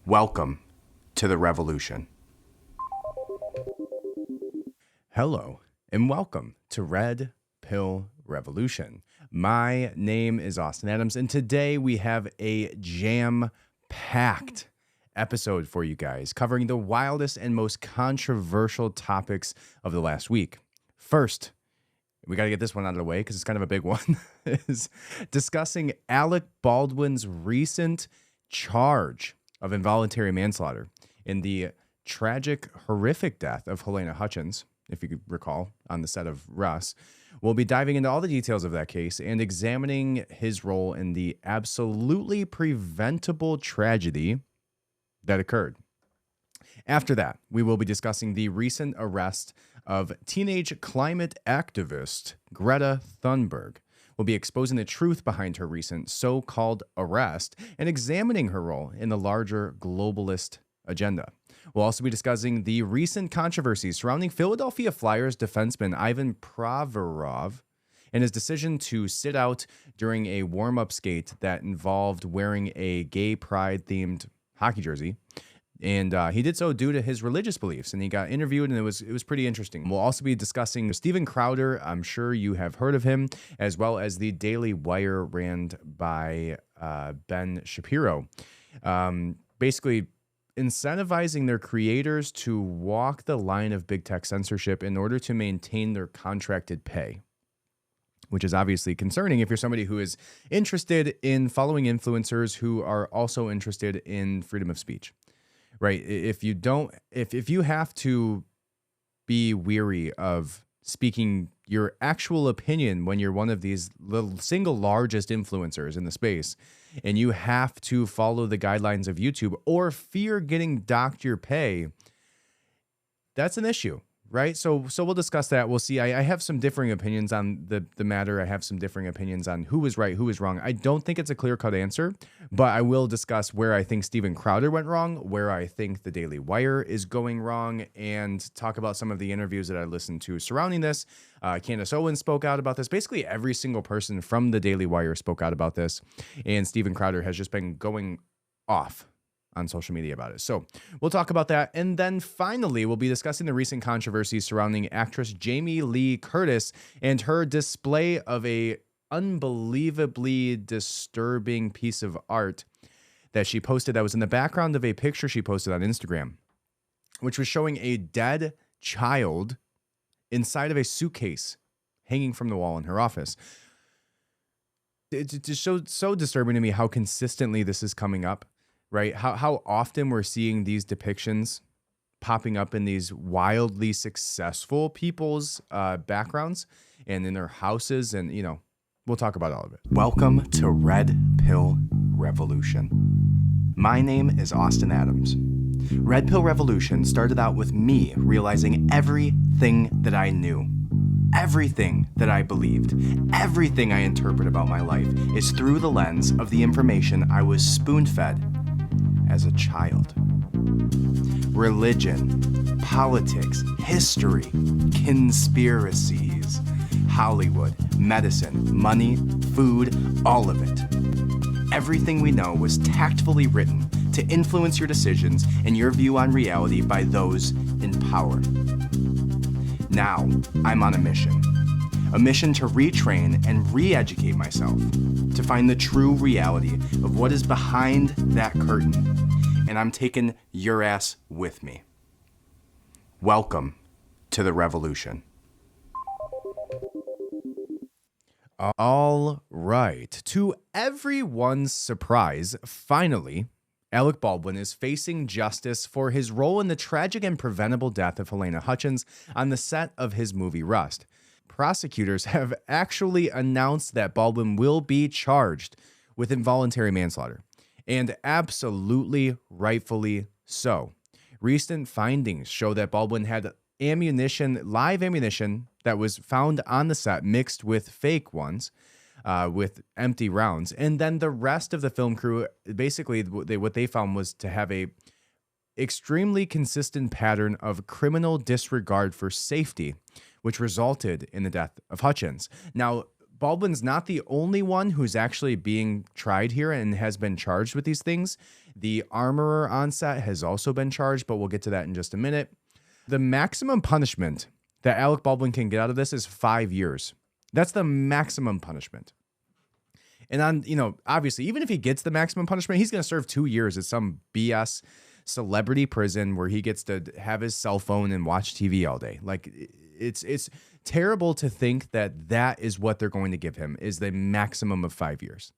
Welcome to the revolution. Hello, and welcome to Red Pill Revolution. My name is Austin Adams, and today we have a jam-packed episode for you guys, covering the wildest and most controversial topics of the last week. First, we got to get this one out of the way because it's kind of a big one, is discussing Alec Baldwin's recent charge of involuntary manslaughter in the tragic, horrific death of Helena Hutchins, if you could recall, on the set of Russ. We'll be diving into all the details of that case and examining his role in the absolutely preventable tragedy that occurred. After that, we will be discussing the recent arrest of teenage climate activist Greta Thunberg. We'll be exposing the truth behind her recent so-called arrest and examining her role in the larger globalist agenda. We'll also be discussing the recent controversies surrounding Philadelphia Flyers defenseman Ivan Provorov and his decision to sit out during a warm-up skate that involved wearing a gay pride-themed hockey jersey. And he did so due to his religious beliefs, and he got interviewed, and it was pretty interesting. We'll also be discussing Steven Crowder. I'm sure you have heard of him, as well as the Daily Wire ran by Ben Shapiro. Basically incentivizing their creators to walk the line of big tech censorship in order to maintain their contracted pay, which is obviously concerning if you're somebody who is interested in following influencers who are also interested in freedom of speech. Right. If you have to be weary of speaking your actual opinion when you're one of these little single largest influencers in the space, and you have to follow the guidelines of YouTube or fear getting docked your pay, that's an issue. Right. So we'll discuss that. We'll see. I have some differing opinions on the matter. I have some differing opinions on who was right, who was wrong. I don't think it's a clear-cut answer, but I will discuss where I think Steven Crowder went wrong, where I think the Daily Wire is going wrong, and talk about some of the interviews that I listened to surrounding this. Candace Owens spoke out about this. Basically, every single person from the Daily Wire spoke out about this, and Steven Crowder has just been going off on social media about it. So we'll talk about that. And then finally, we'll be discussing the recent controversies surrounding actress Jamie Lee Curtis and her display of a unbelievably disturbing piece of art that she posted that was in the background of a picture she posted on Instagram, which was showing a dead child inside of a suitcase hanging from the wall in her office. It's just so disturbing to me how consistently this is coming up. Right? How often we're seeing these depictions popping up in these wildly successful people's backgrounds and in their houses. And, we'll talk about all of it. Welcome to Red Pill Revolution. My name is Austin Adams. Red Pill Revolution started out with me realizing everything that I knew, everything that I believed, everything I interpret about my life is through the lens of the information I was spoon-fed as a child. Religion, politics, history, conspiracies, Hollywood, medicine, money, food, all of it. Everything we know was tactfully written to influence your decisions and your view on reality by those in power. Now, I'm on a mission to retrain and re-educate myself, to find the true reality of what is behind that curtain, and I'm taking your ass with me. Welcome to the revolution. All right, to everyone's surprise, finally, Alec Baldwin is facing justice for his role in the tragic and preventable death of Helena Hutchins on the set of his movie Rust. Prosecutors have actually announced that Baldwin will be charged with involuntary manslaughter, and absolutely rightfully so. Recent findings show that Baldwin had live ammunition that was found on the set mixed with fake ones, with empty rounds. And then the rest of the film crew, basically what they found was to have a extremely consistent pattern of criminal disregard for safety, which resulted in the death of Hutchins. Now, Baldwin's not the only one who's actually being tried here and has been charged with these things. The armorer on set has also been charged, but we'll get to that in just a minute. The maximum punishment that Alec Baldwin can get out of this is 5 years. That's the maximum punishment. And obviously, even if he gets the maximum punishment, he's going to serve 2 years at some BS celebrity prison where he gets to have his cell phone and watch TV all day. Like, it's terrible to think that is what they're going to give him, is the maximum of 5 years.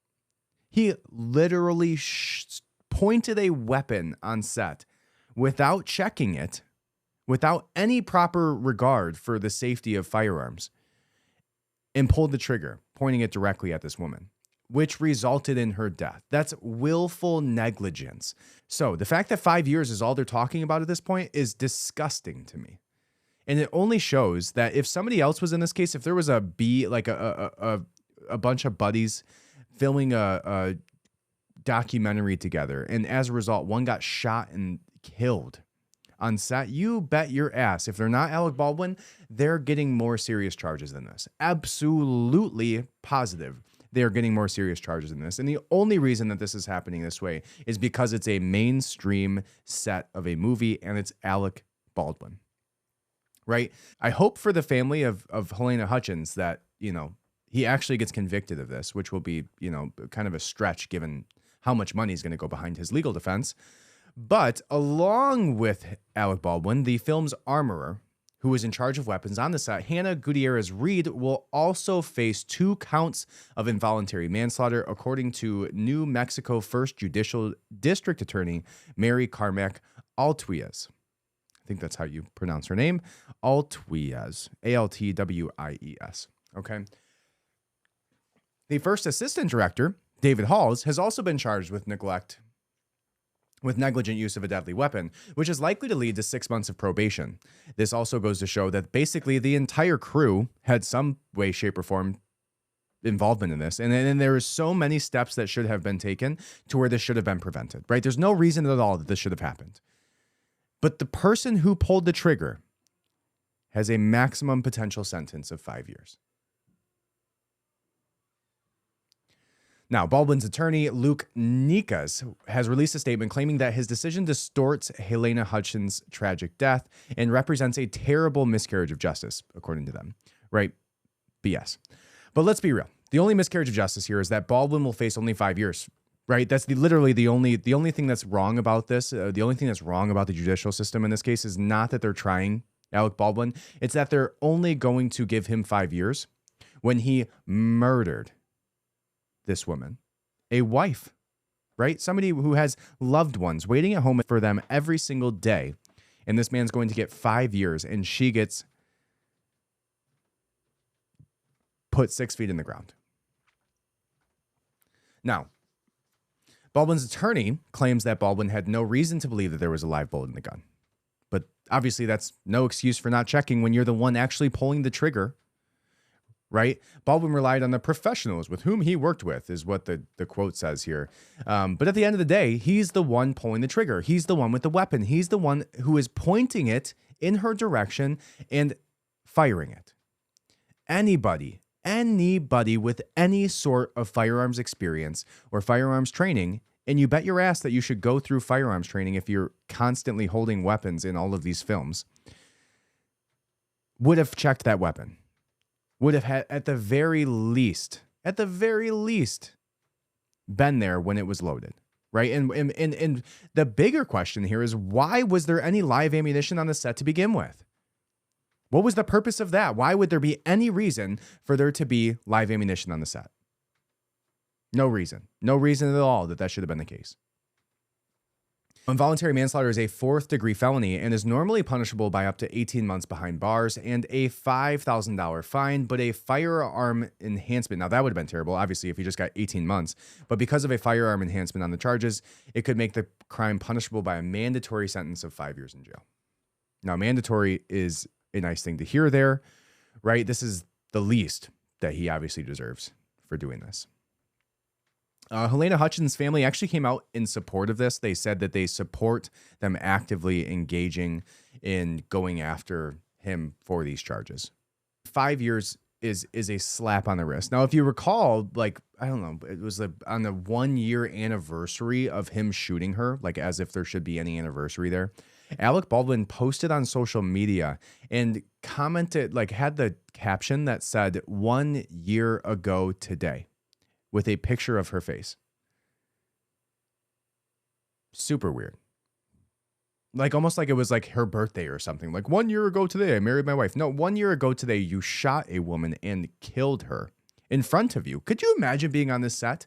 He literally pointed a weapon on set without checking it, without any proper regard for the safety of firearms, and pulled the trigger, pointing it directly at this woman, which resulted in her death. That's willful negligence. So the fact that 5 years is all they're talking about at this point is disgusting to me. And it only shows that if somebody else was in this case, if there was a bunch of buddies filming a documentary together, and as a result, one got shot and killed on set, you bet your ass, if they're not Alec Baldwin, they're getting more serious charges than this. Absolutely positive. They're getting more serious charges than this. And the only reason that this is happening this way is because it's a mainstream set of a movie and it's Alec Baldwin, right? I hope for the family of Helena Hutchins that, he actually gets convicted of this, which will be, kind of a stretch given how much money is going to go behind his legal defense. But along with Alec Baldwin, the film's armorer, who is in charge of weapons on the set, Hannah Gutierrez-Reed, will also face 2 counts of involuntary manslaughter, according to New Mexico 1st Judicial District Attorney Mary Carmack Altwiez. I think that's how you pronounce her name. Altwiez. Altwies. Okay. The first assistant director, David Halls, has also been charged with negligent use of a deadly weapon, which is likely to lead to 6 months of probation. This also goes to show that basically the entire crew had some way, shape, or form involvement in this. And then there are so many steps that should have been taken to where this should have been prevented, right? There's no reason at all that this should have happened. But the person who pulled the trigger has a maximum potential sentence of 5 years. Now, Baldwin's attorney, Luke Nikas, has released a statement claiming that his decision distorts Helena Hutchins' tragic death and represents a terrible miscarriage of justice, according to them. Right? BS. But let's be real. The only miscarriage of justice here is that Baldwin will face only 5 years. Right? That's literally the only thing that's wrong about this. The only thing that's wrong about the judicial system in this case is not that they're trying Alec Baldwin. It's that they're only going to give him 5 years when he murdered this woman, a wife, right? Somebody who has loved ones waiting at home for them every single day. And this man's going to get 5 years and she gets put 6 feet in the ground. Now, Baldwin's attorney claims that Baldwin had no reason to believe that there was a live bullet in the gun. But obviously that's no excuse for not checking when you're the one actually pulling the trigger. Right? Baldwin relied on the professionals with whom he worked with, is what the quote says here. But at the end of the day, he's the one pulling the trigger. He's the one with the weapon. He's the one who is pointing it in her direction and firing it. Anybody with any sort of firearms experience or firearms training, and you bet your ass that you should go through firearms training if you're constantly holding weapons in all of these films, would have checked that weapon. Would have had, at the very least, been there when it was loaded, right? And the bigger question here is, why was there any live ammunition on the set to begin with? What was the purpose of that? Why would there be any reason for there to be live ammunition on the set? No reason. No reason at all that should have been the case. Involuntary manslaughter is a 4th-degree felony and is normally punishable by up to 18 months behind bars and a $5,000 fine, but a firearm enhancement. Now, that would have been terrible, obviously, if he just got 18 months. But because of a firearm enhancement on the charges, it could make the crime punishable by a mandatory sentence of 5 years in jail. Now, mandatory is a nice thing to hear there, right? This is the least that he obviously deserves for doing this. Helena Hutchins' family actually came out in support of this. They said that they support them actively engaging in going after him for these charges. 5 years is a slap on the wrist. Now, if you recall, like, I don't know, it was on the 1 year anniversary of him shooting her, like as if there should be any anniversary there. Alec Baldwin posted on social media and commented, like had the caption that said 1 year ago today with a picture of her face. Super weird. Like almost like it was like her birthday or something. Like 1 year ago today, I married my wife. No, 1 year ago today, you shot a woman and killed her in front of you. Could you imagine being on this set?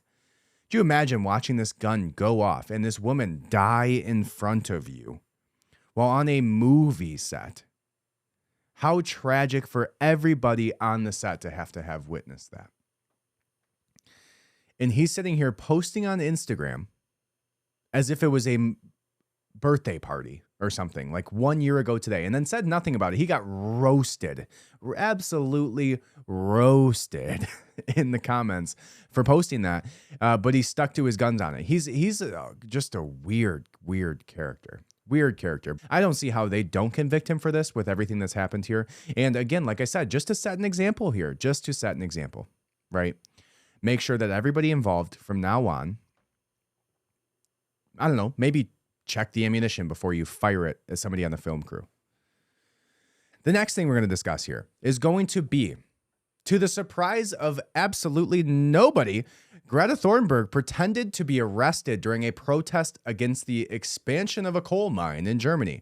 Could you imagine watching this gun go off and this woman die in front of you while on a movie set? How tragic for everybody on the set to have witnessed that. And he's sitting here posting on Instagram as if it was a birthday party or something, like 1 year ago today, and then said nothing about it. He got roasted, absolutely roasted in the comments for posting that, but he stuck to his guns on it. He's just a weird character. Weird character. I don't see how they don't convict him for this with everything that's happened here. And again, like I said, just to set an example here, right? Make sure that everybody involved from now on, I don't know, maybe check the ammunition before you fire it at somebody on the film crew. The next thing we're going to discuss here is going to be, to the surprise of absolutely nobody, Greta Thunberg pretended to be arrested during a protest against the expansion of a coal mine in Germany.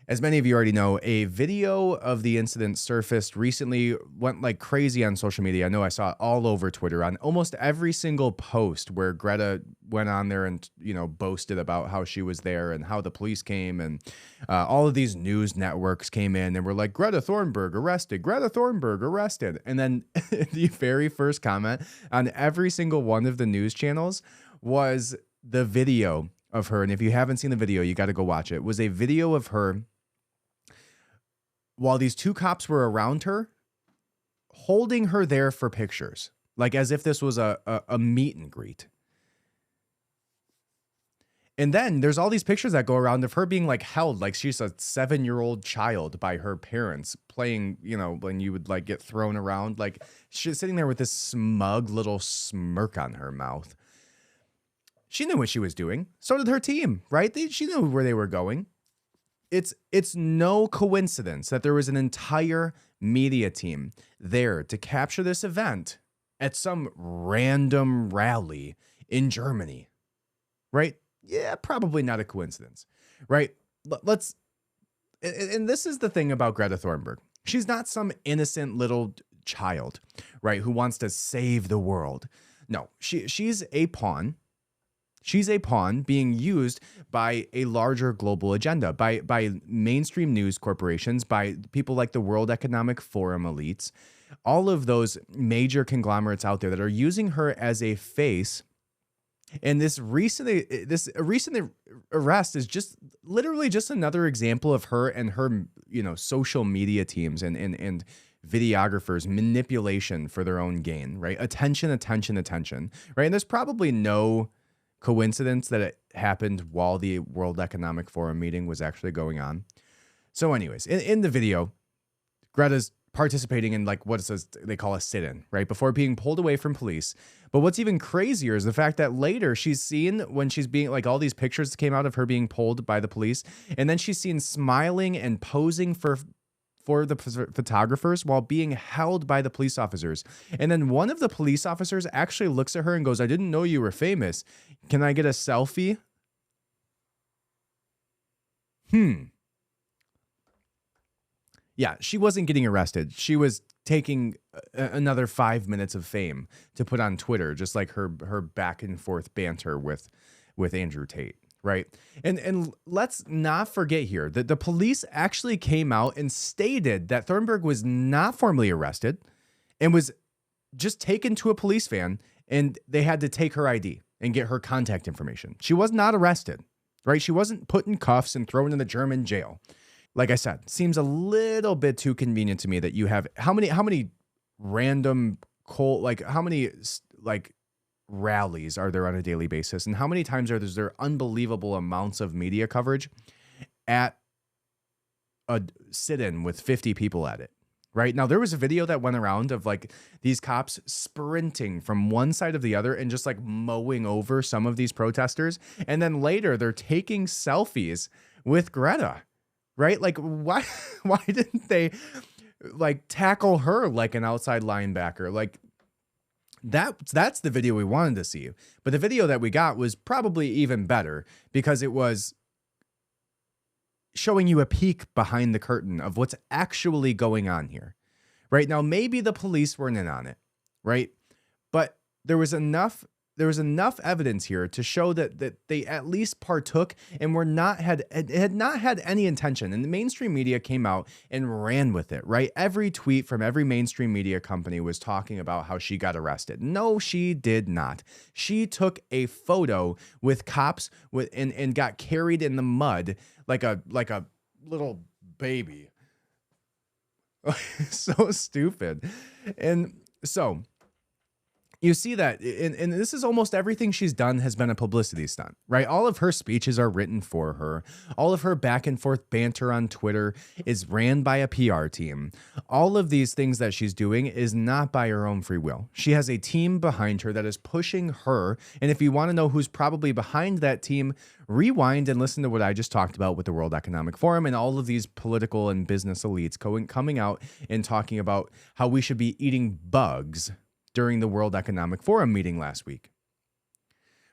As many of you already know, a video of the incident surfaced recently, went like crazy on social media. I know I saw it all over Twitter on almost every single post where Greta went on there and, boasted about how she was there and how the police came, and all of these news networks came in and were like, Greta Thunberg arrested. And then the very first comment on every single one of the news channels was the video of her. And if you haven't seen the video, you got to go watch it. It was a video of her while these two cops were around her, holding her there for pictures, like as if this was a meet and greet. And then there's all these pictures that go around of her being like held like she's a 7-year-old child by her parents playing, when you would like get thrown around, like she's sitting there with this smug little smirk on her mouth. She knew what she was doing. So did her team, right? She knew where they were going. It's no coincidence that there was an entire media team there to capture this event at some random rally in Germany, right? Yeah, probably not a coincidence, right? And this is the thing about Greta Thunberg. She's not some innocent little child, right, who wants to save the world. No, she's a pawn. She's a pawn being used by a larger global agenda, by mainstream news corporations, by people like the World Economic Forum elites, all of those major conglomerates out there that are using her as a face. And this recent arrest is just literally just another example of her and her, social media teams and videographers' manipulation for their own gain, right? Attention, right? And there's probably no coincidence that it happened while the World Economic Forum meeting was actually going on. So anyways, in the video, Greta's participating in like what it says they call a sit-in, right? Before being pulled away from police. But what's even crazier is the fact that later she's seen when she's being like all these pictures came out of her being pulled by the police. And then she's seen smiling and posing for the photographers while being held by the police officers. And then one of the police officers actually looks at her and goes, I didn't know you were famous. Can I get a selfie? Yeah, she wasn't getting arrested. She was taking another 5 minutes of fame to put on Twitter, just like her back and forth banter with Andrew Tate. Right. And let's not forget here that the police actually came out and stated that Thunberg was not formally arrested and was just taken to a police van, and they had to take her ID and get her contact information. She was not arrested, right? She wasn't put in cuffs and thrown in the German jail. Like I said, seems a little bit too convenient to me that you have how many random rallies are there on a daily basis, and how many times are there unbelievable amounts of media coverage at a sit-in with 50 people at it, right? Now, there was a video that went around of like these cops sprinting from one side of the other and just like mowing over some of these protesters. And then later they're taking selfies with Greta, right? Like, why, why didn't they like tackle her like an outside linebacker? Like, that's the video we wanted to see. But the video that we got was probably even better because it was showing you a peek behind the curtain of what's actually going on here. Right now, maybe the police weren't in on it, right? But there was enough evidence here to show that they at least partook and had not had any intention. And the mainstream media came out and ran with it, right? Every tweet from every mainstream media company was talking about how she got arrested. No, she did not. She took a photo with cops and got carried in the mud like a little baby. So stupid. And so you see that, and this is almost everything she's done has been a publicity stunt, right? All of her speeches are written for her. All of her back and forth banter on Twitter is ran by a PR team. All of these things that she's doing is not by her own free will. She has a team behind her that is pushing her. And if you want to know who's probably behind that team, rewind and listen to what I just talked about with the World Economic Forum and all of these political and business elites coming out and talking about how we should be eating bugs during the World Economic Forum meeting last week,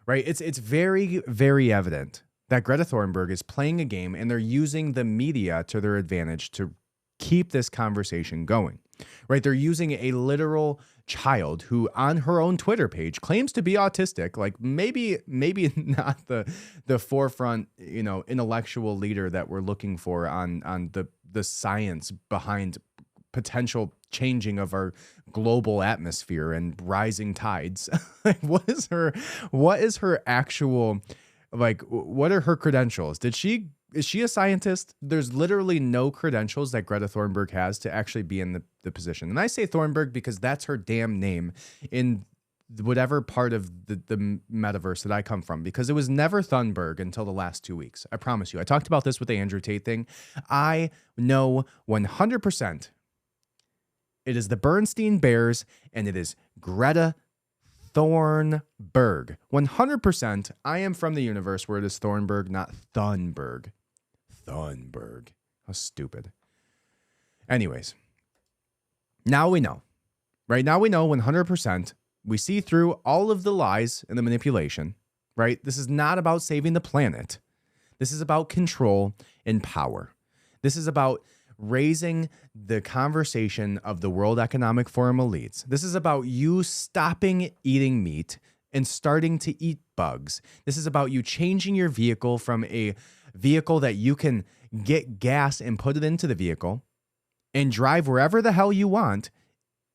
right? It's very, very evident that Greta Thunberg is playing a game and they're using the media to their advantage to keep this conversation going, right? They're using a literal child who on her own Twitter page claims to be autistic, like maybe not the forefront, intellectual leader that we're looking for on the science behind potential changing of our global atmosphere and rising tides. Like, what is her actual, like, what are her credentials? Is she a scientist? There's literally no credentials that Greta Thunberg has to actually be in the position. And I say Thunberg because that's her damn name in whatever part of the metaverse that I come from, because it was never Thunberg until the last 2 weeks. I promise you. I talked about this with the Andrew Tate thing. I know 100% it is the Bernstein Bears, and it is Greta Thunberg. 100%, I am from the universe where it is Thunberg, not Thunberg. Thunberg. How stupid. Anyways, now we know. Right now we know 100%. We see through all of the lies and the manipulation, right? This is not about saving the planet. This is about control and power. This is about raising the conversation of the World Economic Forum elites. This is about you stopping eating meat and starting to eat bugs. This is about you changing your vehicle from a vehicle that you can get gas and put it into the vehicle and drive wherever the hell you want,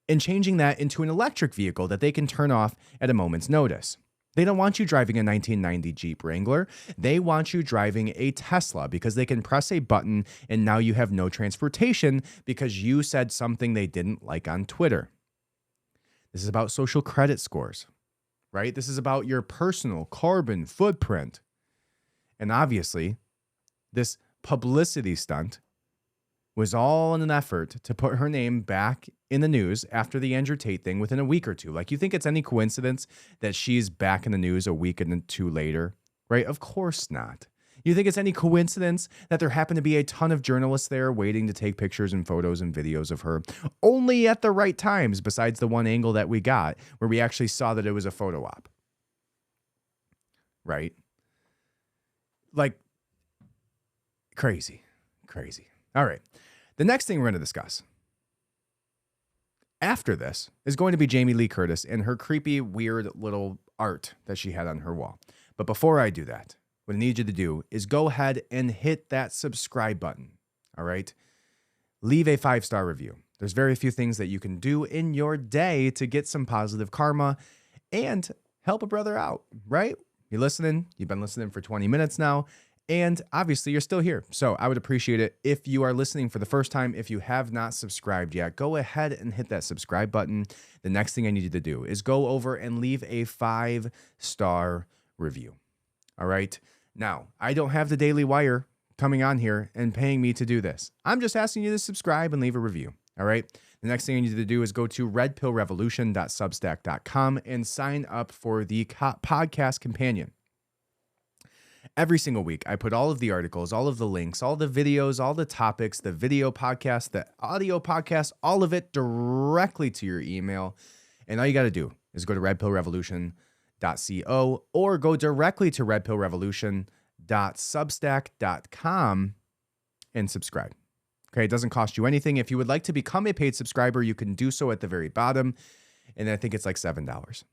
and changing that into an electric vehicle that they can turn off at a moment's notice. They don't want you driving a 1990 Jeep Wrangler. They want you driving a Tesla because they can press a button and now you have no transportation because you said something they didn't like on Twitter. This is about social credit scores, right? This is about your personal carbon footprint. And obviously, this publicity stunt was all in an effort to put her name back in the news after the Andrew Tate thing within a week or two. Like, you think it's any coincidence that she's back in the news a week and two later, right? Of course not. You think it's any coincidence that there happen to be a ton of journalists there waiting to take pictures and photos and videos of her only at the right times, besides the one angle that we got where we actually saw that it was a photo op, right? Like, crazy. All right. The next thing we're going to discuss after this is going to be Jamie Lee Curtis and her creepy, weird little art that she had on her wall. But before I do that, what I need you to do is go ahead and hit that subscribe button. All right. Leave a 5-star review. There's very few things that you can do in your day to get some positive karma and help a brother out, right? You're listening. You've been listening for 20 minutes now. And obviously, you're still here. So I would appreciate it if you are listening for the first time. If you have not subscribed yet, go ahead and hit that subscribe button. The next thing I need you to do is go over and leave a 5-star review. All right. Now, I don't have the Daily Wire coming on here and paying me to do this. I'm just asking you to subscribe and leave a review. All right. The next thing you need to do is go to redpillrevolution.substack.com and sign up for the podcast companion. Every single week, I put all of the articles, all of the links, all the videos, all the topics, the video podcast, the audio podcast, all of it directly to your email. And all you got to do is go to redpillrevolution.co or go directly to redpillrevolution.substack.com and subscribe. Okay, it doesn't cost you anything. If you would like to become a paid subscriber, you can do so at the very bottom. And I think it's like $7.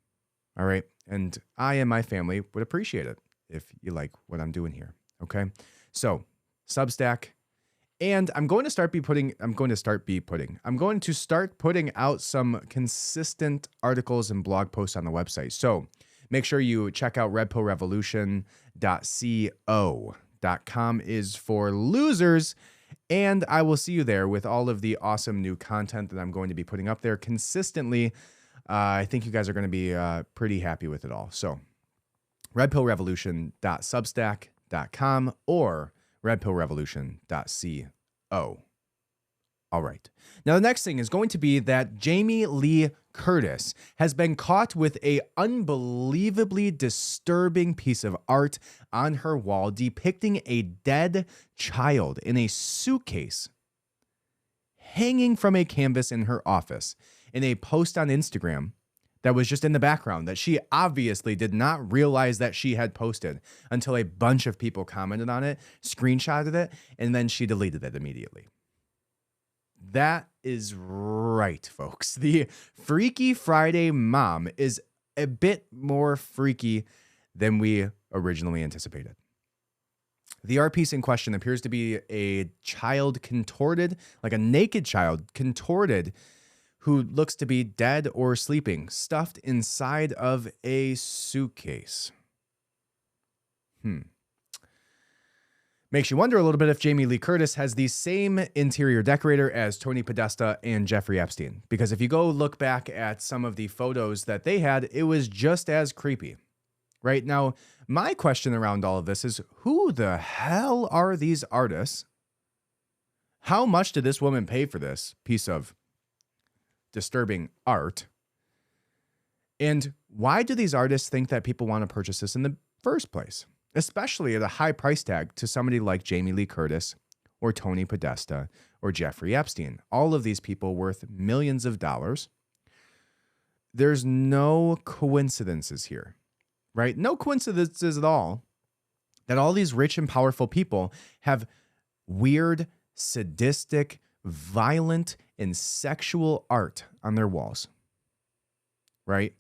All right. And I and my family would appreciate it if you like what I'm doing here. Okay. So Substack. And I'm going to start putting out some consistent articles and blog posts on the website. So make sure you check out redpillrevolution.co.com is for losers. And I will see you there with all of the awesome new content that I'm going to be putting up there consistently. I think you guys are going to be pretty happy with it all. So redpillrevolution.substack.com or redpillrevolution.co. All right. Now, the next thing is going to be that Jamie Lee Curtis has been caught with an unbelievably disturbing piece of art on her wall depicting a dead child in a suitcase hanging from a canvas in her office in a post on Instagram that was just in the background that she obviously did not realize that she had posted until a bunch of people commented on it, screenshotted it, and then she deleted it immediately. That is right, folks. The Freaky Friday mom is a bit more freaky than we originally anticipated. The art piece in question appears to be a child contorted, like a naked child contorted, who looks to be dead or sleeping, stuffed inside of a suitcase. Makes you wonder a little bit if Jamie Lee Curtis has the same interior decorator as Tony Podesta and Jeffrey Epstein. Because if you go look back at some of the photos that they had, it was just as creepy. Right? Now, my question around all of this is, who the hell are these artists? How much did this woman pay for this piece of disturbing art? And why do these artists think that people want to purchase this in the first place? Especially at a high price tag to somebody like Jamie Lee Curtis or Tony Podesta or Jeffrey Epstein. All of these people worth millions of dollars. There's no coincidences here, right? No coincidences at all that all these rich and powerful people have weird, sadistic, violent, and sexual art on their walls, right?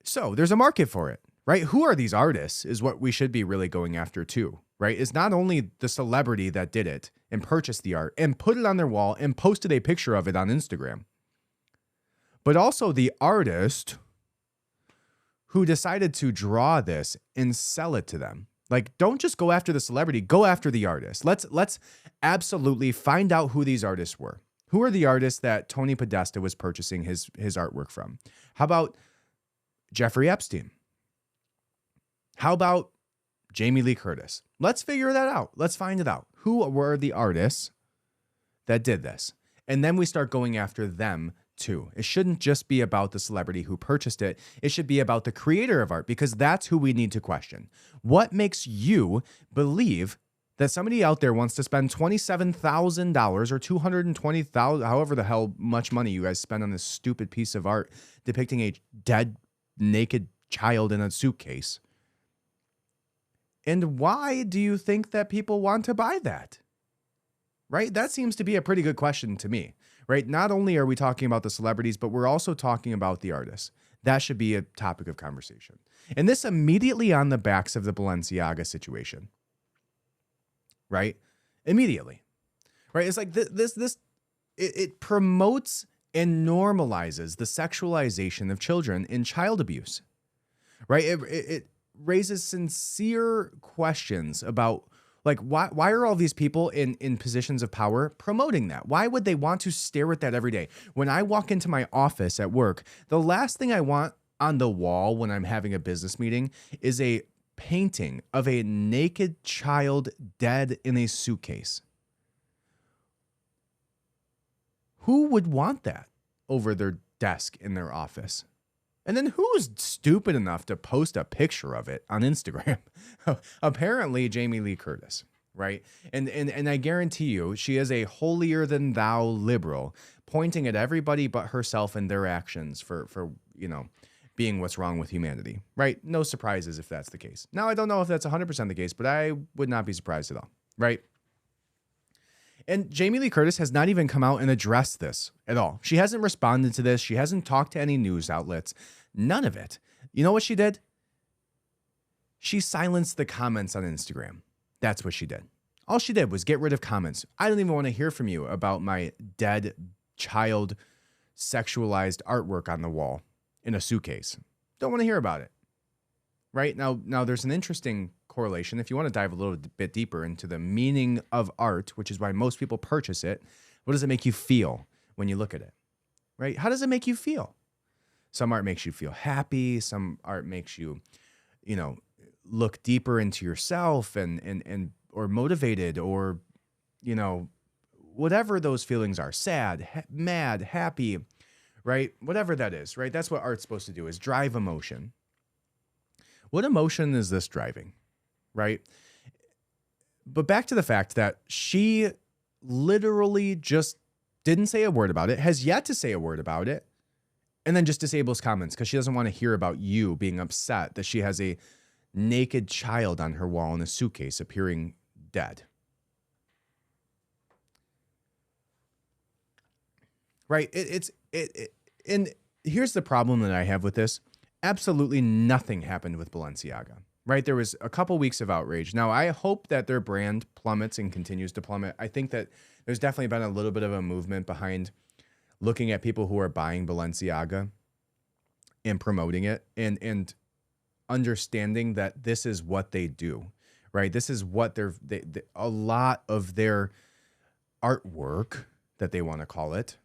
So there's a market for it. Right? Who are these artists is what we should be really going after too, right? It's not only the celebrity that did it and purchased the art and put it on their wall and posted a picture of it on Instagram, but also the artist who decided to draw this and sell it to them. Like, don't just go after the celebrity, go after the artist. Let's absolutely find out who these artists were. Who are the artists that Tony Podesta was purchasing his artwork from? How about Jeffrey Epstein? How about Jamie Lee Curtis? Let's figure that out. Let's find it out. Who were the artists that did this? And then we start going after them too. It shouldn't just be about the celebrity who purchased it. It should be about the creator of art, because that's who we need to question. What makes you believe that somebody out there wants to spend $27,000 or $220,000, however the hell much money you guys spend on this stupid piece of art depicting a dead, naked child in a suitcase? And why do you think that people want to buy that? Right? That seems to be a pretty good question to me, right? Not only are we talking about the celebrities, but we're also talking about the artists. That should be a topic of conversation. And this immediately on the backs of the Balenciaga situation, right? Immediately, right? It's like it promotes and normalizes the sexualization of children in child abuse, right? It raises sincere questions about, like, why are all these people in positions of power promoting that? Why would they want to stare at that every day? When I walk into my office at work, the last thing I want on the wall when I'm having a business meeting is a painting of a naked child dead in a suitcase. Who would want that over their desk in their office? And then who's stupid enough to post a picture of it on Instagram? Apparently, Jamie Lee Curtis, right? And I guarantee you, she is a holier than thou liberal, pointing at everybody but herself and their actions for being what's wrong with humanity, right? No surprises if that's the case. Now, I don't know if that's 100% the case, but I would not be surprised at all, right? And Jamie Lee Curtis has not even come out and addressed this at all. She hasn't responded to this. She hasn't talked to any news outlets. None of it. You know what she did? She silenced the comments on Instagram. That's what she did. All she did was get rid of comments. I don't even want to hear from you about my dead child sexualized artwork on the wall in a suitcase. Don't want to hear about it. Right? Now there's an interesting correlation. If you want to dive a little bit deeper into the meaning of art, which is why most people purchase it, what does it make you feel when you look at it? Right? How does it make you feel? Some art makes you feel happy. Some art makes you, look deeper into yourself and or motivated or, whatever those feelings are, sad, mad, happy, right? Whatever that is, right? That's what art's supposed to do, is drive emotion. What emotion is this driving, right? But back to the fact that she literally just didn't say a word about it, has yet to say a word about it, and then just disables comments because she doesn't want to hear about you being upset that she has a naked child on her wall in a suitcase appearing dead. Right? And here's the problem that I have with this. Absolutely nothing happened with Balenciaga, right? There was a couple weeks of outrage. Now, I hope that their brand plummets and continues to plummet. I think that there's definitely been a little bit of a movement behind looking at people who are buying Balenciaga and promoting it and understanding that this is what they do, right? This is what a lot of their artwork, that they want to call it,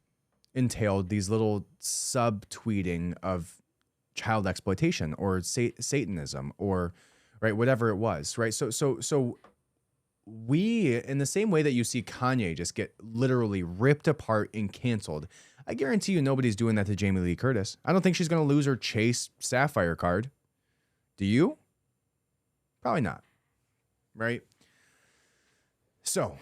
entailed these little subtweeting of child exploitation or Satanism or, right, whatever it was, right? So we, in the same way that you see Kanye just get literally ripped apart and canceled, I guarantee you nobody's doing that to Jamie Lee Curtis. I don't think she's going to lose her Chase Sapphire card. Do you? Probably not, right? So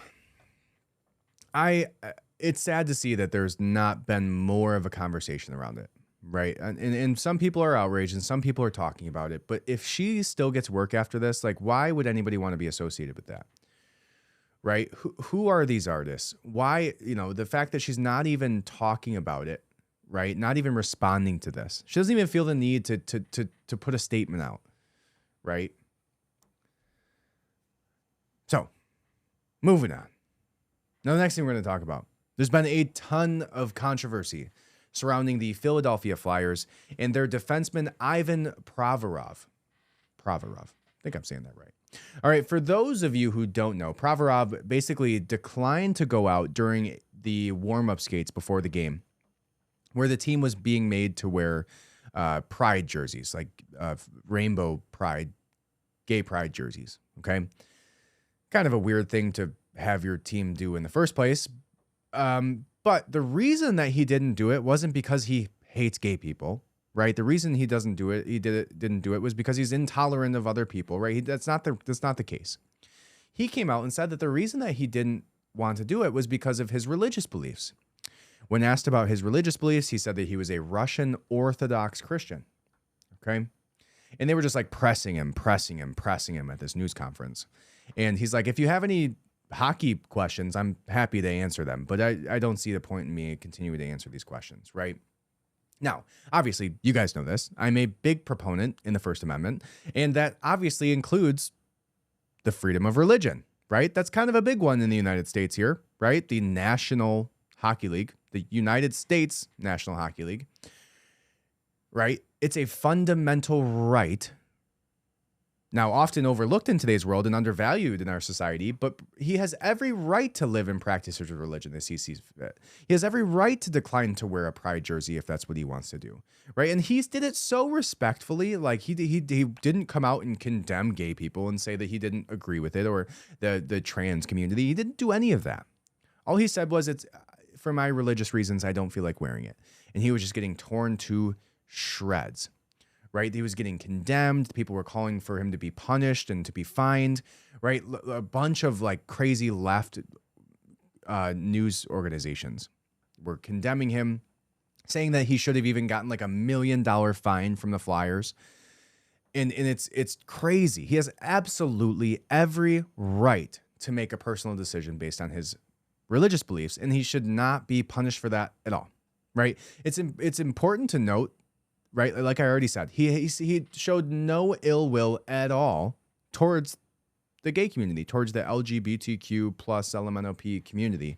it's sad to see that there's not been more of a conversation around it, right? And some people are outraged and some people are talking about it. But if she still gets work after this, like, why would anybody want to be associated with that? Right? Who are these artists? Why, the fact that she's not even talking about it, right? Not even responding to this. She doesn't even feel the need to put a statement out, right? So, moving on. Now, the next thing we're going to talk about. There's been a ton of controversy surrounding the Philadelphia Flyers and their defenseman Ivan Provorov. I think I'm saying that right. All right, for those of you who don't know, Provorov basically declined to go out during the warm-up skates before the game, where the team was being made to wear pride jerseys, like rainbow pride, gay pride jerseys, okay? Kind of a weird thing to have your team do in the first place. But the reason that he didn't do it wasn't because he hates gay people, right? The reason he didn't do it was because he's intolerant of other people, right? That's not the case. He came out and said that the reason that he didn't want to do it was because of his religious beliefs. When asked about his religious beliefs, he said that he was a Russian Orthodox Christian, okay? And they were just like pressing him at this news conference. And he's like, if you have any hockey questions, I'm happy to answer them, but I don't see the point in me continuing to answer these questions, right? Now, obviously, you guys know this. I'm a big proponent in the First Amendment, and that obviously includes the freedom of religion, right? That's kind of a big one in the United States here, right? The National Hockey League, the United States National Hockey League, right? It's a fundamental right, now often overlooked in today's world and undervalued in our society, but he has every right to live and practice his religion as he sees fit. He has every right to decline to wear a pride jersey if that's what he wants to do, right? And he did it so respectfully, like he didn't come out and condemn gay people and say that he didn't agree with it or the trans community. He didn't do any of that. All he said was, for my religious reasons, I don't feel like wearing it. And he was just getting torn to shreds, right? He was getting condemned. People were calling for him to be punished and to be fined, right? A bunch of like crazy left news organizations were condemning him, saying that he should have even gotten like $1 million fine from the Flyers. And it's crazy. He has absolutely every right to make a personal decision based on his religious beliefs, and he should not be punished for that at all, right? It's important to note, right? Like I already said, he showed no ill will at all towards the gay community, towards the LGBTQ plus LMNOP community.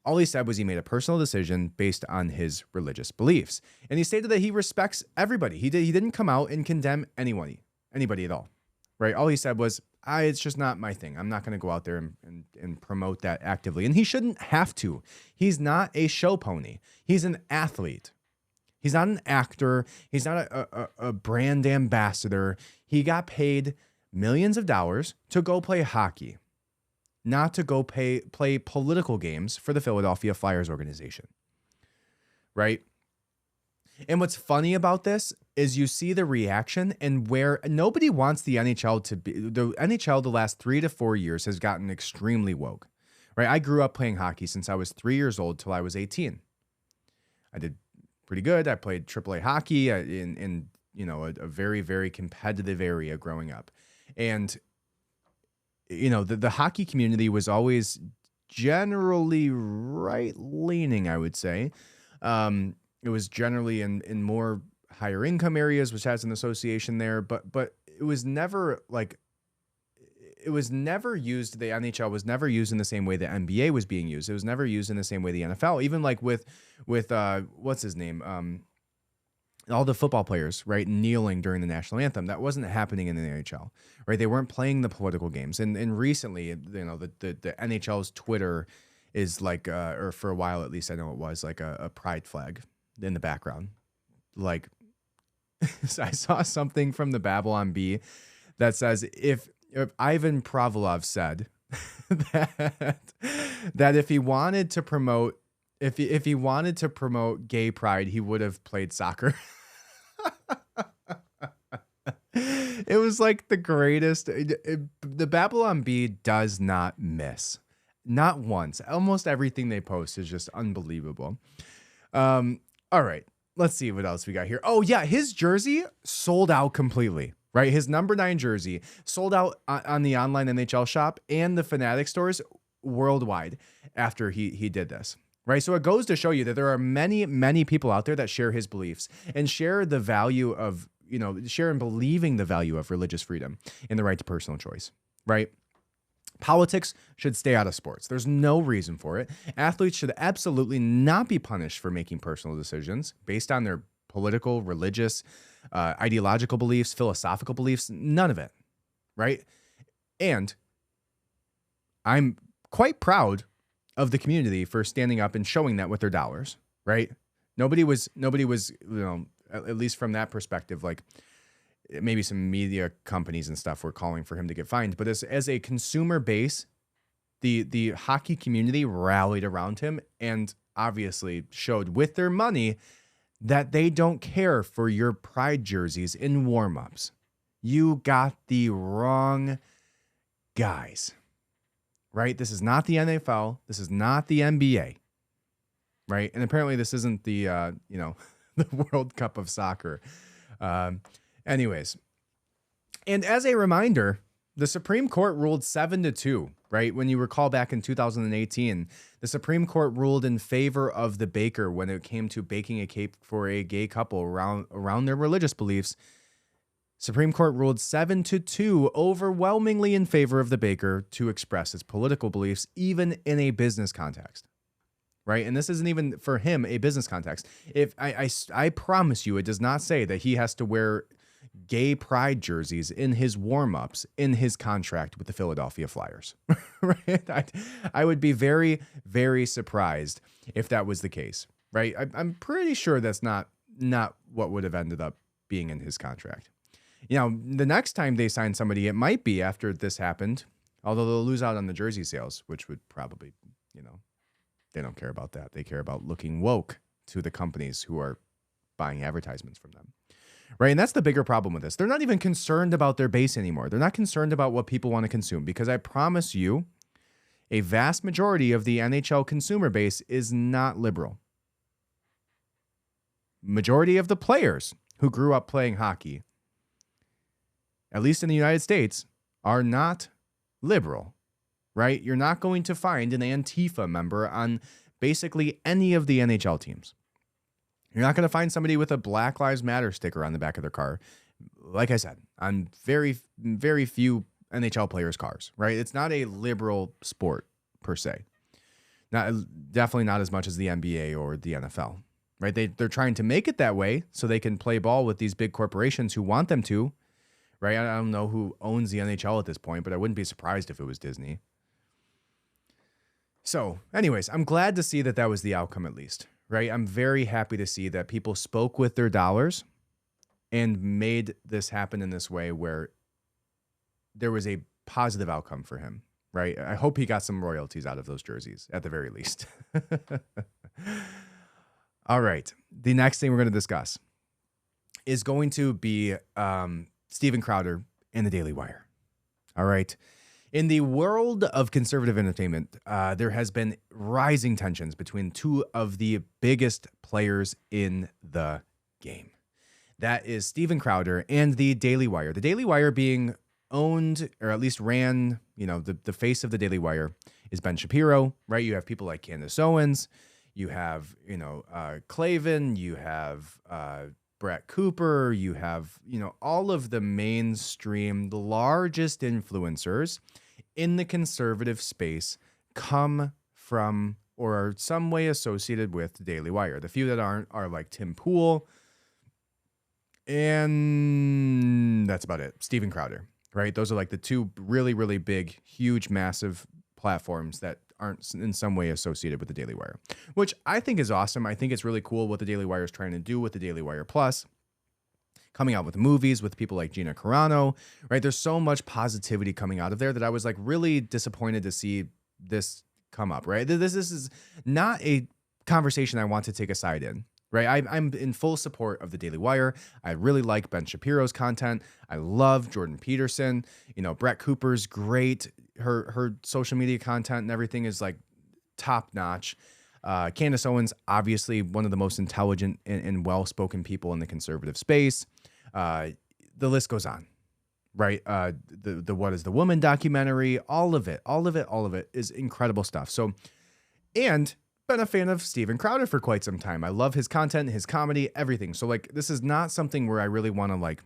All he said was he made a personal decision based on his religious beliefs. And he stated that he respects everybody. He didn't come out and condemn anybody at all, right? All he said was, it's just not my thing. I'm not going to go out there and promote that actively. And he shouldn't have to. He's not a show pony. He's an athlete. He's not an actor. He's not a brand ambassador. He got paid millions of dollars to go play hockey, not to go play political games for the Philadelphia Flyers organization, right? And what's funny about this is you see the reaction, and where nobody wants the NHL to be. The NHL the last 3 to 4 years has gotten extremely woke, right? I grew up playing hockey since I was 3 years old till I was 18. I did pretty good. I played AAA hockey in a very, very competitive area growing up. And the hockey community was always generally right-leaning, I would say. It was generally in more higher income areas, which has an association there, but it was never used. The NHL was never used in the same way the NBA was being used. It was never used in the same way the NFL, even like with what's his name? All the football players, right, kneeling during the national anthem. That wasn't happening in the NHL, right? They weren't playing the political games. And recently, the NHL's Twitter is like, or for a while at least, I know it was like a pride flag in the background. Like, I saw something from the Babylon Bee that says if Ivan Pravilov said that if he wanted to promote gay pride, he would have played soccer. It was like the greatest. The Babylon Bee does not miss. Not once. Almost everything they post is just unbelievable. All right. Let's see what else we got here. Oh, yeah. His jersey sold out completely, right? His number 9 jersey sold out on the online NHL shop and the Fnatic stores worldwide after he did this. Right. So it goes to show you that there are many, many people out there that share his beliefs and share the value of, share and believing the value of religious freedom and the right to personal choice. Right. Politics should stay out of sports. There's no reason for it. Athletes should absolutely not be punished for making personal decisions based on their political, religious, ideological beliefs, philosophical beliefs, none of it. Right. And I'm quite proud of the community for standing up and showing that with their dollars, right? Nobody was, at least from that perspective, like maybe some media companies and stuff were calling for him to get fined, but as a consumer base, the hockey community rallied around him and obviously showed with their money that they don't care for your pride jerseys in warm-ups. You got the wrong guys. Right? This is not the NFL. This is not the NBA. Right? And apparently this isn't the, the World Cup of Soccer. Anyways. And as a reminder, the Supreme Court ruled 7-2, right? When you recall back in 2018, the Supreme Court ruled in favor of the baker when it came to baking a cake for a gay couple around their religious beliefs. Supreme Court ruled 7-2 overwhelmingly in favor of the baker to express his political beliefs, even in a business context, right? And this isn't even for him a business context. If I promise you, it does not say that he has to wear gay pride jerseys in his warm-ups in his contract with the Philadelphia Flyers, right? I would be very, very surprised if that was the case, right? I'm pretty sure that's not what would have ended up being in his contract. The next time they sign somebody, it might be after this happened, although they'll lose out on the jersey sales, which would probably, They don't care about that. They care about looking woke to the companies who are buying advertisements from them. Right. And that's the bigger problem with this. They're not even concerned about their base anymore. They're not concerned about what people want to consume, because I promise you, a vast majority of the NHL consumer base is not liberal. Majority of the players who grew up playing hockey, at least in the United States, are not liberal, right? You're not going to find an Antifa member on basically any of the NHL teams. You're not going to find somebody with a Black Lives Matter sticker on the back of their car. Like I said, on very, very few NHL players' cars, right? It's not a liberal sport per se. Definitely not as much as the NBA or the NFL, right? They're trying to make it that way so they can play ball with these big corporations who want them to, right? I don't know who owns the NHL at this point, but I wouldn't be surprised if it was Disney. So anyways, I'm glad to see that was the outcome at least, right? I'm very happy to see that people spoke with their dollars and made this happen in this way where there was a positive outcome for him, right? I hope he got some royalties out of those jerseys at the very least. All right. The next thing we're going to discuss is going to be Steven Crowder and the Daily Wire. All right. In the world of conservative entertainment, there has been rising tensions between two of the biggest players in the game. That is Steven Crowder and the Daily Wire. The Daily Wire being owned, or at least ran, the face of the Daily Wire is Ben Shapiro, right? You have people like Candace Owens, you have, Clavin, you have Brett Cooper, you have, all of the mainstream, the largest influencers in the conservative space come from or are some way associated with the Daily Wire. The few that aren't are like Tim Pool, and that's about it. Steven Crowder, right? Those are like the two really, really big, huge, massive platforms that aren't in some way associated with the Daily Wire, which I think is awesome. I think it's really cool what the Daily Wire is trying to do with the Daily Wire Plus, coming out with movies with people like Gina Carano, right? There's so much positivity coming out of there that I was like really disappointed to see this come up, right? This is not a conversation I want to take a side in. Right, I'm in full support of the Daily Wire. I really like Ben Shapiro's content. I love Jordan Peterson. Brett Cooper's great. Her social media content and everything is like top notch. Candace Owens, obviously one of the most intelligent and well-spoken people in the conservative space. The list goes on, right? The What is the Woman documentary, all of it is incredible stuff. So, and been a fan of Steven Crowder for quite some time. I love his content, his comedy, everything. So like, this is not something where I really want to like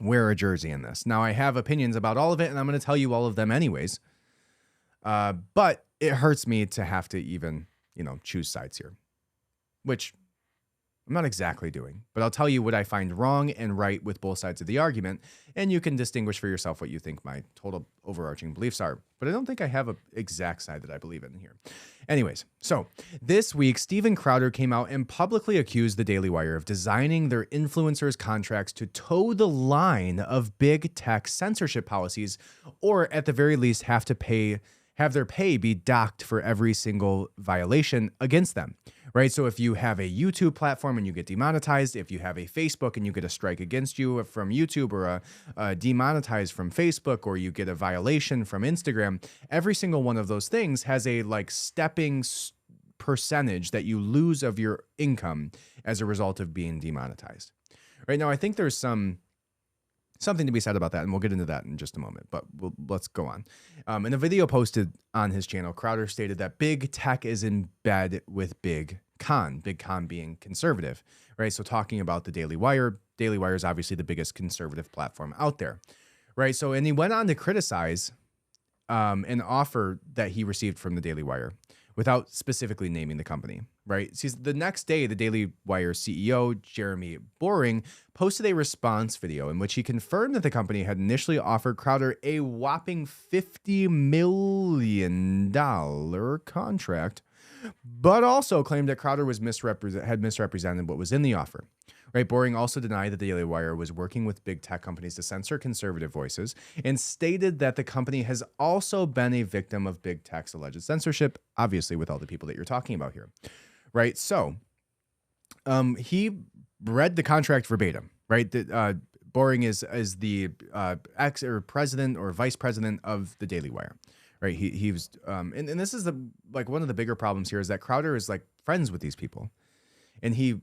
wear a jersey in this. Now I have opinions about all of it and I'm going to tell you all of them anyways. But it hurts me to have to even, choose sides here, which I'm not exactly doing, but I'll tell you what I find wrong and right with both sides of the argument, and you can distinguish for yourself what you think my total overarching beliefs are. But I don't think I have an exact side that I believe in here. Anyways, so this week, Steven Crowder came out and publicly accused the Daily Wire of designing their influencers' contracts to toe the line of big tech censorship policies, or at the very least have their pay be docked for every single violation against them, right? So if you have a YouTube platform and you get demonetized, if you have a Facebook and you get a strike against you from YouTube, or a demonetized from Facebook, or you get a violation from Instagram, every single one of those things has a like stepping percentage that you lose of your income as a result of being demonetized. Right now, I think there's something to be said about that, and we'll get into that in just a moment, but let's go on. In a video posted on his channel, Crowder stated that big tech is in bed with big con being conservative, right? So talking about the Daily Wire is obviously the biggest conservative platform out there, right? So, and he went on to criticize an offer that he received from the Daily Wire without specifically naming the company, right? See, the next day, the Daily Wire CEO, Jeremy Boring, posted a response video in which he confirmed that the company had initially offered Crowder a whopping $50 million contract, but also claimed that Crowder was had misrepresented what was in the offer. Right? Boring also denied that the Daily Wire was working with big tech companies to censor conservative voices and stated that the company has also been a victim of big tech's alleged censorship, obviously with all the people that you're talking about here. Right? So he read the contract verbatim, right? Boring is the ex or president or vice president of the Daily Wire, right? He was, and this is like one of the bigger problems here is that Crowder is like friends with these people, and he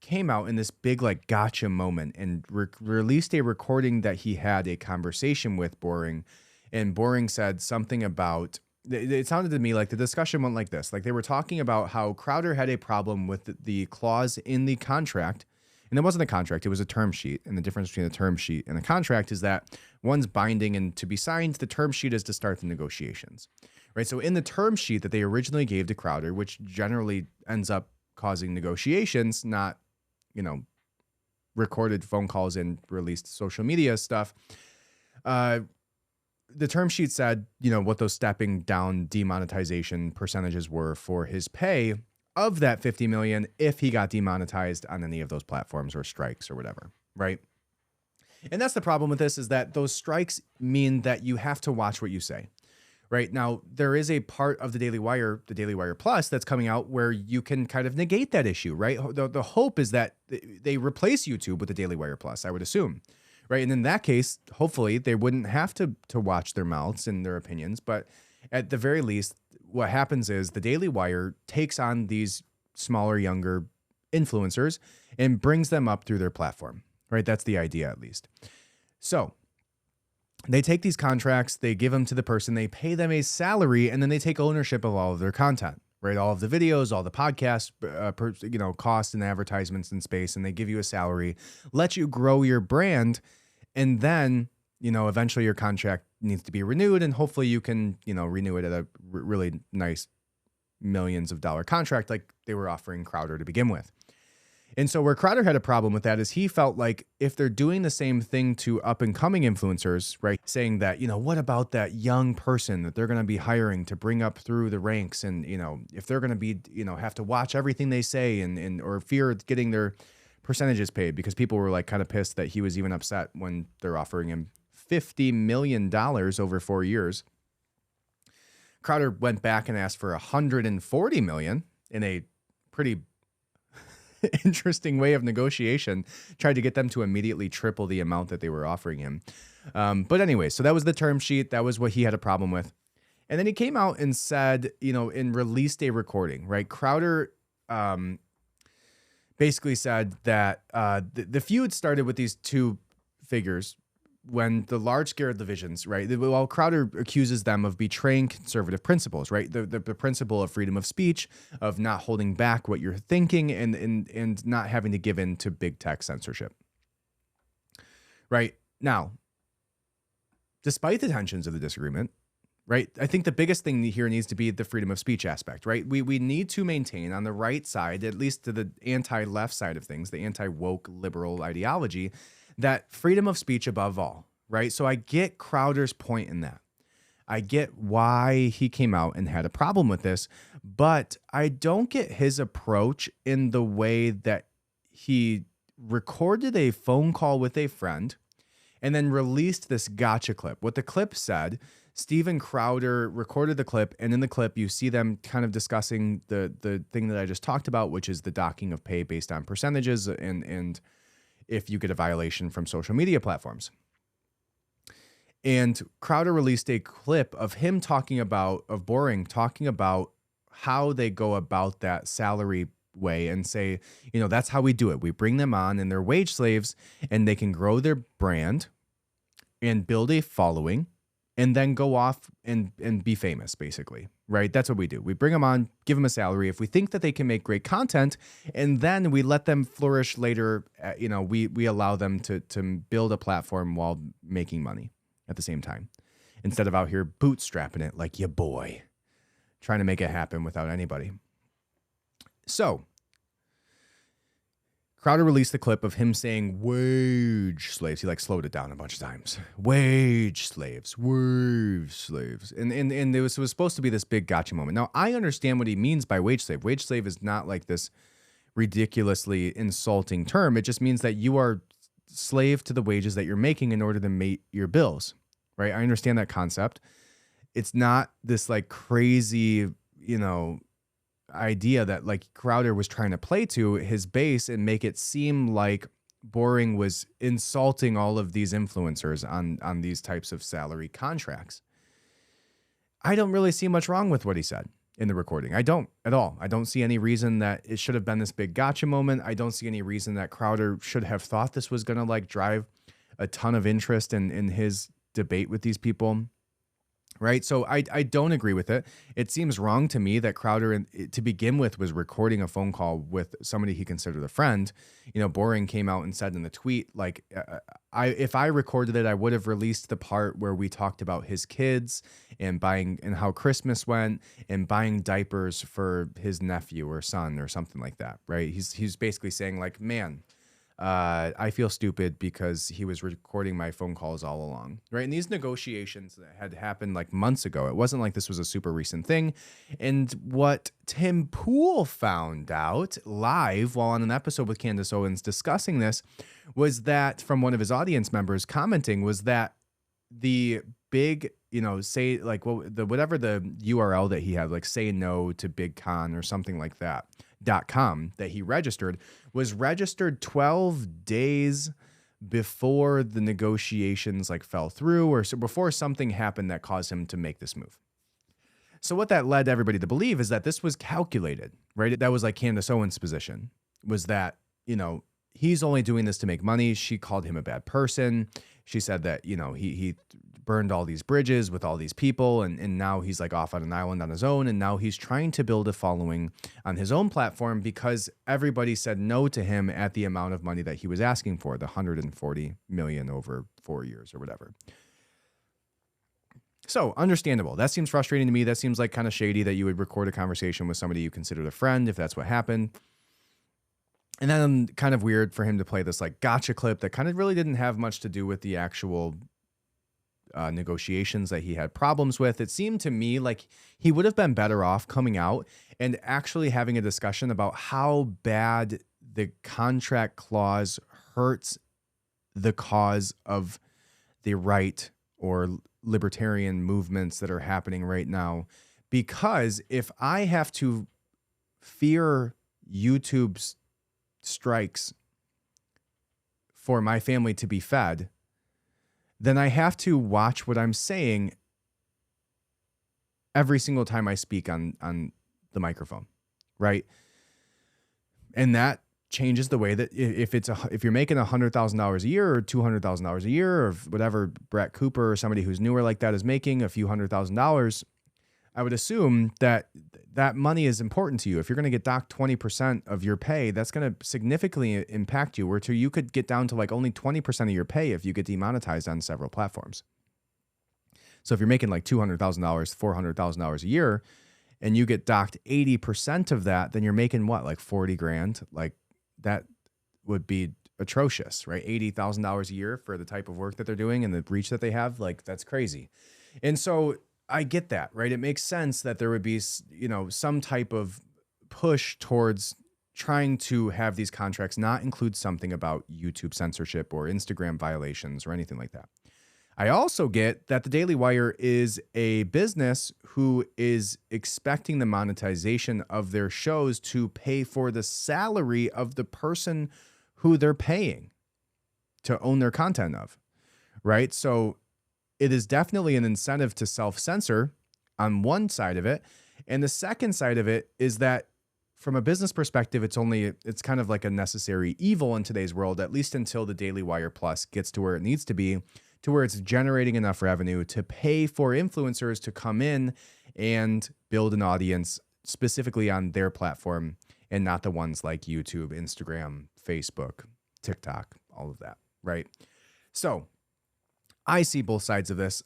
came out in this big like gotcha moment and released a recording that he had a conversation with Boring, and Boring said something about. It sounded to me like the discussion went like this. Like they were talking about how Crowder had a problem with the clause in the contract. And it wasn't a contract, it was a term sheet. And the difference between a term sheet and a contract is that one's binding and to be signed, the term sheet is to start the negotiations. Right? So in the term sheet that they originally gave to Crowder, which generally ends up causing negotiations, not, recorded phone calls and released social media stuff, the term sheet said, what those stepping down demonetization percentages were for his pay of that $50 million if he got demonetized on any of those platforms or strikes or whatever, right? And that's the problem with this is that those strikes mean that you have to watch what you say, right? Now, there is a part of the Daily Wire Plus that's coming out where you can kind of negate that issue, right? The hope is that they replace YouTube with the Daily Wire Plus, I would assume. Right. And in that case, hopefully they wouldn't have to watch their mouths and their opinions. But at the very least, what happens is the Daily Wire takes on these smaller, younger influencers and brings them up through their platform. Right. That's the idea, at least. So they take these contracts, they give them to the person, they pay them a salary, and then they take ownership of all of their content. Right, all of the videos, all the podcasts, costs and advertisements and space, and they give you a salary, let you grow your brand, and then eventually your contract needs to be renewed, and hopefully you can renew it at a really nice millions of dollar contract like they were offering Crowder to begin with. And so where Crowder had a problem with that is he felt like if they're doing the same thing to up and coming influencers, right, saying that, what about that young person that they're going to be hiring to bring up through the ranks? And, if they're going to be, have to watch everything they say and or fear getting their percentages paid, because people were like kind of pissed that he was even upset when they're offering him $50 million over 4 years. Crowder went back and asked for $140 million in a pretty interesting way of negotiation, tried to get them to immediately triple the amount that they were offering him. But anyway, so that was the term sheet. That was what he had a problem with. And then he came out and said, and released a recording, right? Crowder basically said that the feud started with these two figures when the large-scale divisions, right? While Crowder accuses them of betraying conservative principles, right? The principle of freedom of speech, of not holding back what you're thinking, and not having to give in to big tech censorship. Right? Now, despite the tensions of the disagreement, right? I think the biggest thing here needs to be the freedom of speech aspect, right? We need to maintain on the right side, at least to the anti-left side of things, the anti-woke liberal ideology, that freedom of speech above all, right? So I get Crowder's point in that. I get why he came out and had a problem with this, but I don't get his approach in the way that he recorded a phone call with a friend and then released this gotcha clip. What the clip said, Steven Crowder recorded the clip, and in the clip you see them kind of discussing the thing that I just talked about, which is the docking of pay based on percentages and if you get a violation from social media platforms. And Crowder released a clip of him of Boring talking about how they go about that salary way and say, that's how we do it. We bring them on and they're wage slaves and they can grow their brand and build a following and then go off and be famous, basically, right? That's what we do. We bring them on, give them a salary. If we think that they can make great content, and then we let them flourish later, we allow them to build a platform while making money at the same time, instead of out here bootstrapping it like your boy, trying to make it happen without anybody. So Crowder released the clip of him saying wage slaves. He slowed it down a bunch of times. Wage slaves, wage slaves. And it was supposed to be this big gotcha moment. Now, I understand what he means by wage slave. Wage slave is not like this ridiculously insulting term. It just means that you are slave to the wages that you're making in order to meet your bills, right? I understand that concept. It's not this like crazy, idea that like Crowder was trying to play to his base and make it seem like Boring was insulting all of these influencers on these types of salary contracts. I don't really see much wrong with what he said in the recording. I don't at all. I don't see any reason that it should have been this big gotcha moment. I don't see any reason that Crowder should have thought this was going to like drive a ton of interest in his debate with these people. Right. So I don't agree with it. It seems wrong to me that Crowder, to begin with, was recording a phone call with somebody he considered a friend. Boring came out and said in the tweet, like, if I recorded it, I would have released the part where we talked about his kids and buying and how Christmas went and buying diapers for his nephew or son or something like that. Right. He's basically saying like, man, I feel stupid because he was recording my phone calls all along, right? And these negotiations that had happened like months ago. It wasn't like this was a super recent thing. And what Tim Pool found out live while on an episode with Candace Owens discussing this was that from one of his audience members commenting was that the big, say like whatever the URL that he had, like say no to Big Con or something like that, .com that he registered was registered 12 days before the negotiations like fell through or so before something happened that caused him to make this move. So what that led everybody to believe is that this was calculated, right? That was like Candace Owens' position was that, he's only doing this to make money. She called him a bad person. She said that, he burned all these bridges with all these people and now he's like off on an island on his own. And now he's trying to build a following on his own platform because everybody said no to him at the amount of money that he was asking for, the 140 million over 4 years or whatever. So understandable. That seems frustrating to me. That seems like kind of shady that you would record a conversation with somebody you considered a friend if that's what happened. And then kind of weird for him to play this like gotcha clip that kind of really didn't have much to do with the actual negotiations that he had problems with. It seemed to me like he would have been better off coming out and actually having a discussion about how bad the contract clause hurts the cause of the right or libertarian movements that are happening right now. Because if I have to fear YouTube's strikes for my family to be fed, then I have to watch what I'm saying every single time I speak on the microphone, right? And that changes the way that if you're making $100,000 a year or $200,000 a year or whatever Brett Cooper or somebody who's newer like that is making a few $100,000, I would assume that that money is important to you. If you're going to get docked 20% of your pay, that's going to significantly impact you, where you could get down to like only 20% of your pay if you get demonetized on several platforms. So if you're making like $200,000, $400,000 a year, and you get docked 80% of that, then you're making what, like 40 grand? Like that would be atrocious, right? $80,000 a year for the type of work that they're doing and the reach that they have. Like that's crazy. And so I get that, right? It makes sense that there would be, some type of push towards trying to have these contracts not include something about YouTube censorship or Instagram violations or anything like that. I also get that the Daily Wire is a business who is expecting the monetization of their shows to pay for the salary of the person who they're paying to own their content of, right? So it is definitely an incentive to self-censor on one side of it. And the second side of it is that from a business perspective, it's kind of like a necessary evil in today's world, at least until the Daily Wire Plus gets to where it needs to be, to where it's generating enough revenue to pay for influencers to come in and build an audience specifically on their platform and not the ones like YouTube, Instagram, Facebook, TikTok, all of that, right? So I see both sides of this.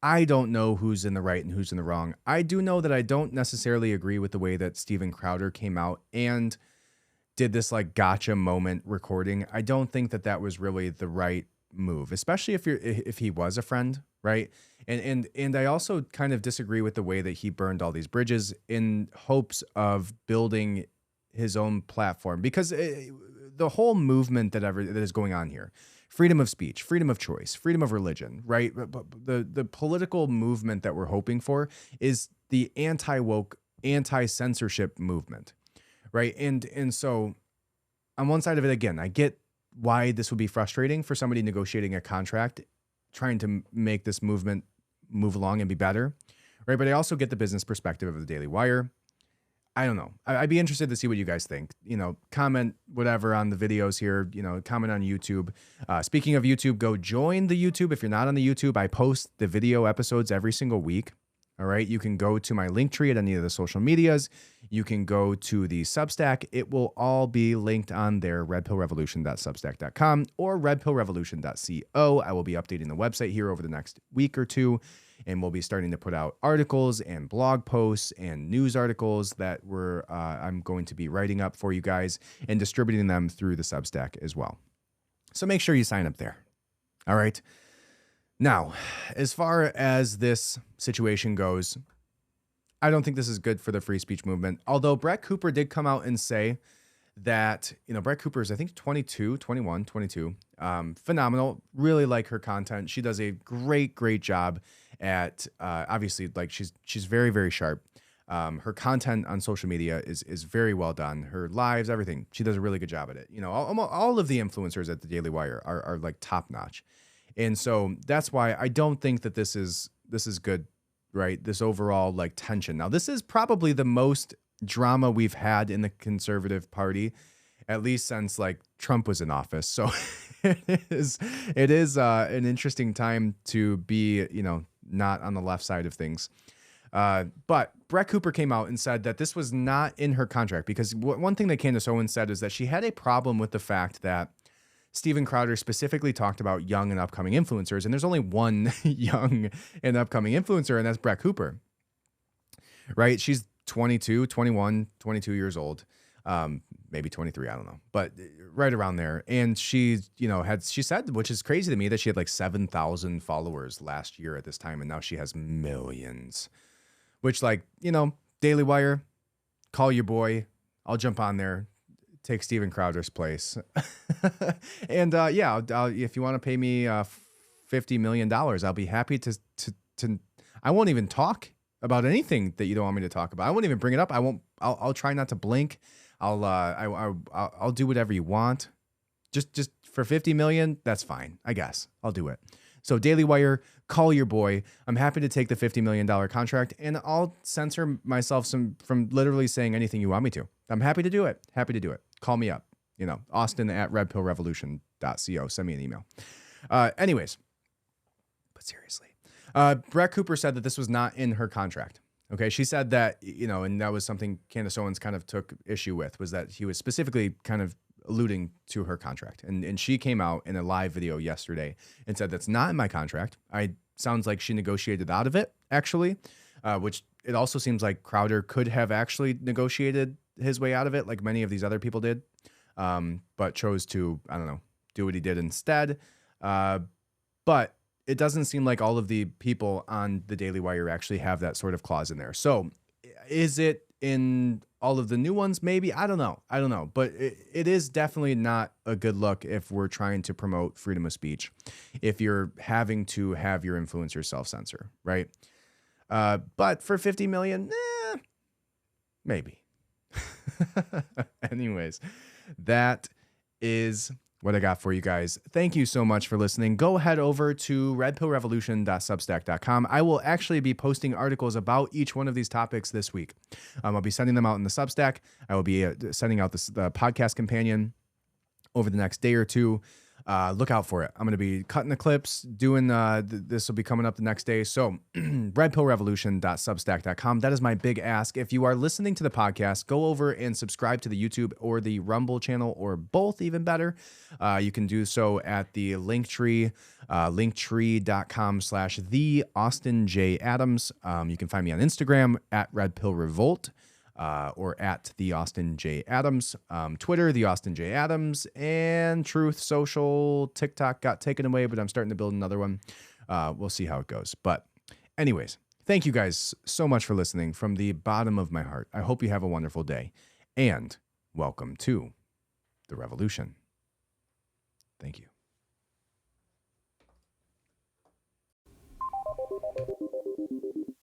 I don't know who's in the right and who's in the wrong. I do know that I don't necessarily agree with the way that Steven Crowder came out and did this like gotcha moment recording. I don't think that that was really the right move, especially if he was a friend, right? And I also kind of disagree with the way that he burned all these bridges in hopes of building his own platform, because the whole movement that is going on here, freedom of speech, freedom of choice, freedom of religion, right? But the political movement that we're hoping for is the anti-woke, anti-censorship movement, right? And so on one side of it, again, I get why this would be frustrating for somebody negotiating a contract, trying to make this movement move along and be better, right? But I also get the business perspective of the Daily Wire. I don't know. I'd be interested to see what you guys think. Comment whatever on the videos here. Comment on YouTube. Speaking of YouTube, go join the YouTube. If you're not on the YouTube, I post the video episodes every single week. All right. You can go to my link tree at any of the social medias. You can go to the Substack. It will all be linked on there, redpillrevolution.substack.com or redpillrevolution.co. I will be updating the website here over the next week or two, and we'll be starting to put out articles and blog posts and news articles that I'm going to be writing up for you guys and distributing them through the Substack as well. So make sure you sign up there. All right. Now, as far as this situation goes, I don't think this is good for the free speech movement. Although Brett Cooper did come out and say that, Brett Cooper is, I think, 22. Phenomenal. Really like her content. She does a great job at, obviously, like she's very, very sharp. Her content on social media is very well done. Her lives, everything. She does a really good job at it. All of the influencers at the Daily Wire are like top notch. And so that's why I don't think that this is good, right? This overall like tension. Now, this is probably the most drama we've had in the conservative party, at least since like Trump was in office. So it is an interesting time to be, not on the left side of things. But Brett Cooper came out and said that this was not in her contract, because one thing that Candace Owens said is that she had a problem with the fact that Steven Crowder specifically talked about young and upcoming influencers, and there's only one young and upcoming influencer, and that's Brett Cooper, right? She's 22 years old, maybe 23, I don't know, but right around there. And she said, which is crazy to me, that she had like 7,000 followers last year at this time, and now she has millions, which, like, Daily Wire, call your boy. I'll jump on there. Take Steven Crowder's place. And if you want to pay me $50 million, I'll be happy to I won't even talk about anything that you don't want me to talk about. I won't even bring it up. I'll try not to blink. I'll do whatever you want. Just for 50 million, that's fine. I guess I'll do it. So Daily Wire, call your boy. I'm happy to take the $50 million contract, and I'll censor myself from literally saying anything you want me to. I'm happy to do it. Call me up. Austin at redpillrevolution.co. Send me an email. Anyways, but seriously, Brett Cooper said that this was not in her contract. Okay. She said that, and that was something Candace Owens kind of took issue with, was that he was specifically kind of alluding to her contract. And she came out in a live video yesterday and said, that's not in my contract. Sounds like she negotiated out of it, actually, which it also seems like Crowder could have actually negotiated his way out of it, like many of these other people did, but chose to, I don't know, do what he did instead. But it doesn't seem like all of the people on the Daily Wire actually have that sort of clause in there. So is it in all of the new ones? Maybe. I don't know. But it is definitely not a good look if we're trying to promote freedom of speech, if you're having to have your influencers self-censor, right? But for 50 million, maybe. Anyways, that is what I got for you guys. Thank you so much for listening. Go head over to redpillrevolution.substack.com. I will actually be posting articles about each one of these topics this week. I'll be sending them out in the Substack. I will be sending out the podcast companion over the next day or two. Look out for it. I'm going to be cutting the clips, doing this will be coming up the next day. So redpillrevolution.substack.com. That is my big ask. If you are listening to the podcast, go over and subscribe to the YouTube or the Rumble channel, or both, even better. You can do so at the Linktree, linktree.com/the Austin J. Adams. You can find me on Instagram at redpillrevolt. Or at the Austin J. Adams, Twitter, the Austin J. Adams, and Truth Social. TikTok got taken away, but I'm starting to build another one. We'll see how it goes. But anyways, thank you guys so much for listening from the bottom of my heart. I hope you have a wonderful day, and welcome to the revolution. Thank you.